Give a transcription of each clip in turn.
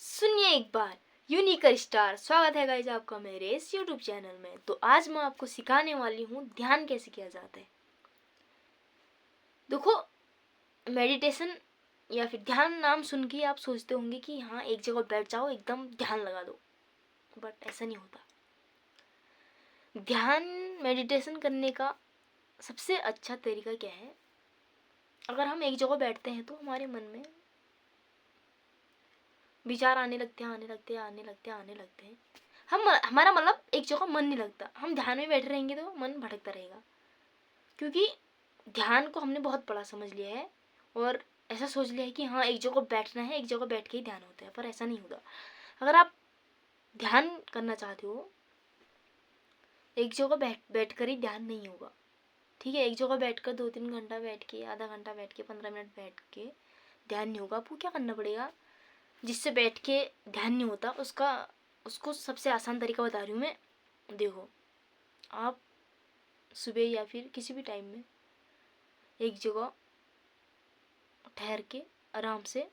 सुनिए एक बार यूनिकर स्टार, स्वागत है गाइस आपका मेरे इस यूट्यूब चैनल में। तो आज मैं आपको सिखाने वाली हूँ ध्यान कैसे किया जाता है। देखो, मेडिटेशन या फिर ध्यान नाम सुन के आप सोचते होंगे कि हाँ एक जगह बैठ जाओ, एकदम ध्यान लगा दो, बट ऐसा नहीं होता। ध्यान मेडिटेशन करने का सबसे अच्छा तरीका क्या है, अगर हम एक जगह बैठते हैं तो हमारे मन में विचार आने लगते हैं। हमारा मतलब एक जगह मन नहीं लगता। हम ध्यान में बैठे रहेंगे तो मन भटकता रहेगा, क्योंकि ध्यान को हमने बहुत बड़ा समझ लिया है और ऐसा सोच लिया है कि हाँ एक जगह बैठना है, एक जगह बैठ के ही ध्यान होता है, पर ऐसा नहीं होता। अगर आप ध्यान करना चाहते हो, एक जगह बैठ कर ही ध्यान नहीं होगा, ठीक है। एक जगह बैठकर 2-3 घंटा बैठ के, आधा घंटा बैठ के, 15 मिनट बैठ के ध्यान नहीं होगा। आपको क्या करना पड़ेगा, जिससे बैठ के ध्यान नहीं होता उसको सबसे आसान तरीका बता रही हूँ मैं। देखो, आप सुबह या फिर किसी भी टाइम में एक जगह ठहर के आराम से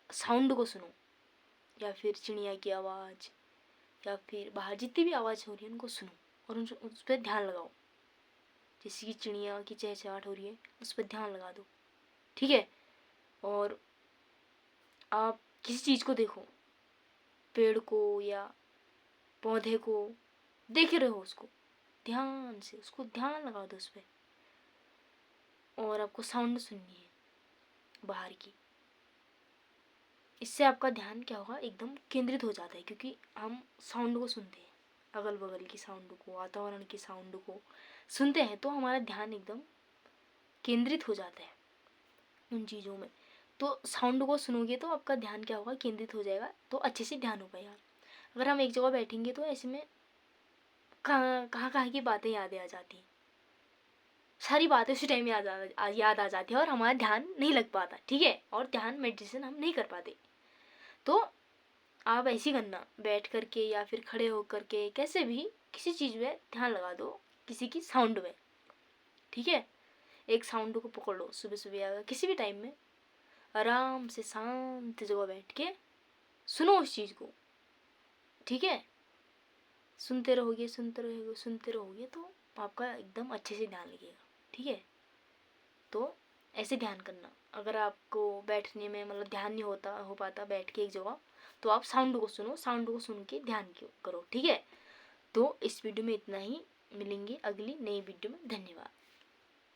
साउंड को सुनो, या फिर चिड़िया की आवाज़ या फिर बाहर जितनी भी आवाज़ हो रही है उनको सुनो और उस पर ध्यान लगाओ। जैसे कि चिड़िया की चहचहाट हो रही है, उस पर ध्यान लगा दो, ठीक है। और आप किसी चीज़ को देखो, पेड़ को या पौधे को देख रहे हो, उसको ध्यान से, उसको ध्यान लगा दो उस पर। और आपको साउंड सुननी है बाहर की। इससे आपका ध्यान क्या होगा, एकदम केंद्रित हो जाता है, क्योंकि हम साउंड को सुनते हैं, अगल बगल की साउंड को, वातावरण की साउंड को सुनते हैं, तो हमारा ध्यान एकदम केंद्रित हो जाता है उन चीज़ों में। तो साउंड को सुनोगे तो आपका ध्यान क्या होगा, केंद्रित हो जाएगा, तो अच्छे से ध्यान हो पाएगा। अगर हम एक जगह बैठेंगे तो ऐसे में कहाँ की बातें याद आ जाती हैं, सारी बातें उसी टाइम याद आ जाती है और हमारा ध्यान नहीं लग पाता, ठीक है। और ध्यान मेडिटेशन हम नहीं कर पाते। तो आप ऐसे ही करना, बैठ करके या फिर खड़े होकर के, कैसे भी किसी चीज़ में ध्यान लगा दो, किसी की साउंड में, ठीक है। एक साउंड को पकड़ लो, सुबह सुबह या किसी भी टाइम में आराम से शांत जगह बैठ के सुनो उस चीज़ को, ठीक है। सुनते रहोगे तो आपका एकदम अच्छे से ध्यान लगेगा, ठीक है। तो ऐसे ध्यान करना। अगर आपको बैठने में मतलब ध्यान नहीं हो पाता बैठ के एक जगह, तो आप साउंड को सुनो, साउंड को सुन के ध्यान करो, ठीक है। तो इस वीडियो में इतना ही, मिलेंगे अगली नई वीडियो में। धन्यवाद।